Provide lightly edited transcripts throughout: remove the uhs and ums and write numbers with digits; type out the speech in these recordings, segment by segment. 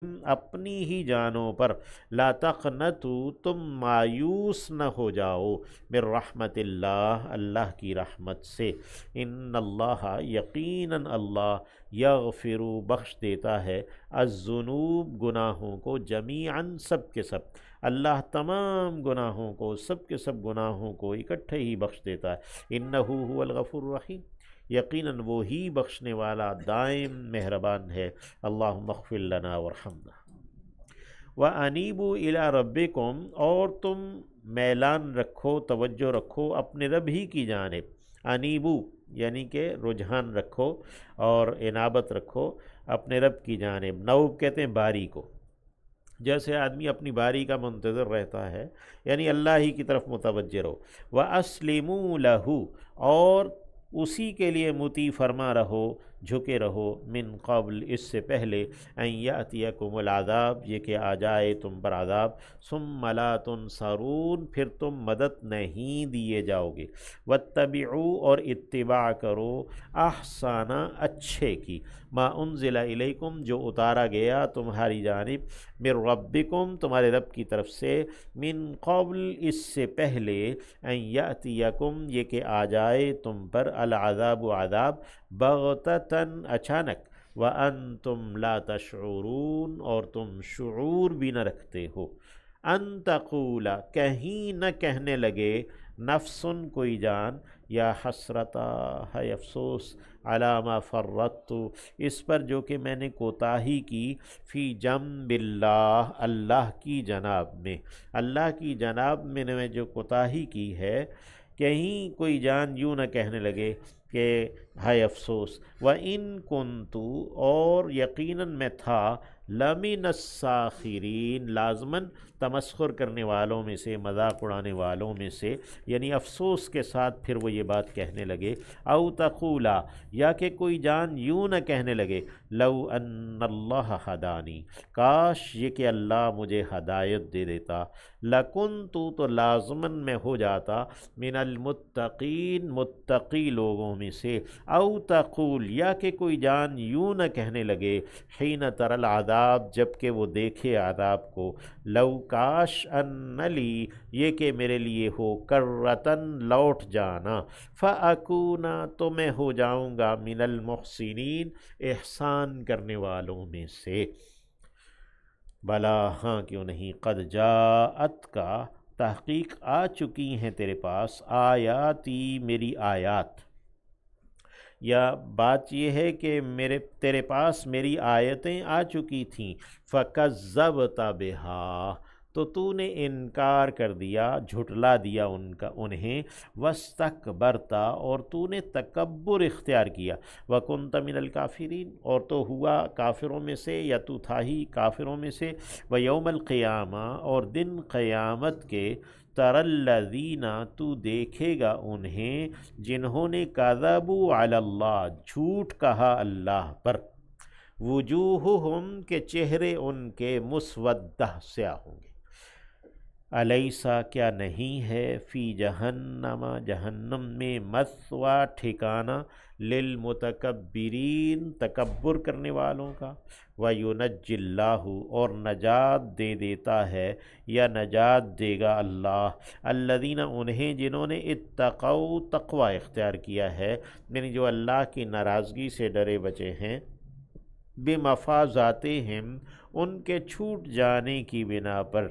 اپنی ہی جانوں پر، لا تقنطو تم مایوس نہ ہو جاؤ، من رحمت اللہ اللہ کی رحمت سے، ان اللہ یقیناً اللہ، یغفر بخش دیتا ہے، الذنوب گناہوں کو، جمیعاً سب کے سب، اللہ تمام گناہوں کو، سب کے سب گناہوں کو اکٹھے ہی بخش دیتا ہے، انہ هو الغفور الرحیم، یقیناً وہی بخشنے والا دائم مہربان ہے، اللہم اغفر لنا وارحمنا۔ وَأَنِيبُوا إِلَىٰ رَبِّكُمْ، اور تم میلان رکھو، توجہ رکھو اپنے رب ہی کی جانب، انیبو یعنی کہ رجحان رکھو اور انابت رکھو اپنے رب کی جانب، نوب کہتے ہیں باری کو، جیسے آدمی اپنی باری کا منتظر رہتا ہے، یعنی اللہ ہی کی طرف متوجہ رہو، وَأَسْلِمُوا لَهُ، اور اسی کے لیے مطیع فرما رہو، جھکے رہو، من قبل اس سے پہلے، ان یاتیکم العذاب یہ کہ آ جائے تم پر عذاب، ثم لا تنصرون پھر تم مدد نہیں دیے جاؤ گے، واتبعوا اور اتباع کرو، احسن اچھے کی، ما انزل الیکم جو اتارا گیا تمہاری جانب، من ربکم تمہارے رب کی طرف سے، من قبل اس سے پہلے، ان یاتیکم یہ کہ آ جائے تم پر، العذاب عذاب، بغتتاً اچانک، وانتم لا تشعرون اور تم شعور بھی نہ رکھتے ہو، ان تقولا کہیں نہ کہنے لگے، نفسن کوئی جان، یا حسرتا ہے افسوس، علی ما فرطت اس پر جو کہ میں نے کوتاہی کی، فی جنب اللہ اللہ کی جناب میں، اللہ کی جناب میں نے جو کوتاہی کی ہے، کہیں کوئی جان یوں نہ کہنے لگے کہ ہائے افسوس، وَإِن كُنْتُ اور یقیناً میں تھا، لَمِنَ السَّاخِرِينَ لازماً تمسخر کرنے والوں میں سے، مذاق اڑانے والوں میں سے، یعنی افسوس کے ساتھ پھر وہ یہ بات کہنے لگے، او تقولا یا کہ کوئی جان یوں نہ کہنے لگے، لو ان اللہ ہدانی کاش یہ کہ اللہ مجھے ہدایت دے دیتا، لکنت تو لازماً میں ہو جاتا، من المتقین متقی لوگوں میں سے، او تقول یا کہ کوئی جان یوں نہ کہنے لگے، حین تر العذاب جب کہ وہ دیکھے عذاب کو، لو کاش ان لی یہ کہ میرے لیے ہو، کرتن لوٹ جانا، فاکونا تو میں ہو جاؤں گا، من المحسنین احسان کرنے والوں میں سے، بلا ہاں کیوں نہیں، قد جاءت کا تحقیق آ چکی ہیں تیرے پاس، آیاتی میری آیات، یا بات یہ ہے کہ تیرے پاس میری آیتیں آ چکی تھیں، فَكَذَّبْتَ بِهَا تو نے انکار کر دیا، جھٹلا دیا انہیں، وَاسْتَكْبَرْتَ اور تو نے تکبر اختیار کیا، وَكُنْتَ مِنَ الْكَافِرِينَ اور تو ہوا کافروں میں سے، یا تو تھا ہی کافروں میں سے، وَيَوْمَ الْقِيَامَةِ اور دن قیامت کے، تَرَى الَّذِينَ تو دیکھے گا انہیں، جنہوں نے کذبوا علی اللہ جھوٹ کہا اللہ پر، وجوہہم کے چہرے ان کے، مسودہ سیاہ ہوں گے، الیسا کیا نہیں ہے، فی جہنم جہنم میں، مثویٰ ٹھکانہ، للمتکبرین تکبر کرنے والوں کا، وَيُنَجِّ اللَّهُ اور نجات دے دیتا ہے یا نجات دے گا اللہ، الذین انہیں جنہوں نے اتقوا تقوی اختیار کیا ہے، یعنی جو اللہ کی ناراضگی سے ڈرے بچے ہیں، بمفازاتہم ان کے چھوٹ جانے کی بنا پر،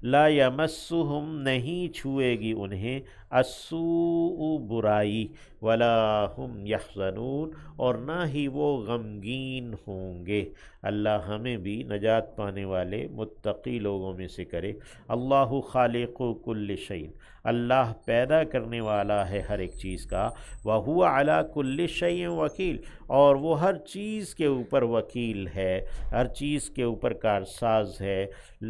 لا یمسہم نہیں چھوئے گی انہیں، السوء برائی، ولا ہم یحزنون اور نہ ہی وہ غمگین ہوں گے، اللہ ہمیں بھی نجات پانے والے متقی لوگوں میں سے کرے، اللہ خالق کل شیء اللہ پیدا کرنے والا ہے ہر ایک چیز کا، وہو علی کل شیء وکیل اور وہ ہر چیز کے اوپر وکیل ہے، ہر چیز کے اوپر کارساز ہے،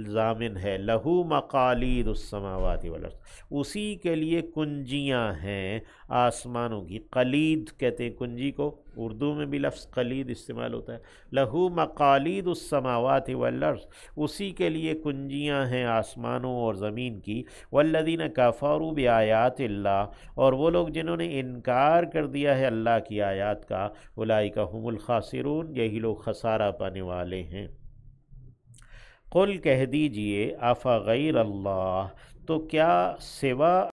ضامن ہے، لہو لہو مقالید السماوات والارض، اسی کے لیے کنجیاں ہیں آسمانوں کی۔ قلید کہتے ہیں کنجی کو، اردو میں بھی لفظ قلید استعمال ہوتا ہے۔ لہو مقالید السماوات والارض، اسی کے لیے کنجیاں ہیں آسمانوں اور زمین کی۔ والذین کفروا بآیات اللہ، اور وہ لوگ جنہوں نے انکار کر دیا ہے اللہ کی آیات کا، اولئک هم الخاسرون، یہی لوگ خسارہ پانے والے ہیں۔ قل کہہ دیجئے افغیر اللہ، تو کیا سوا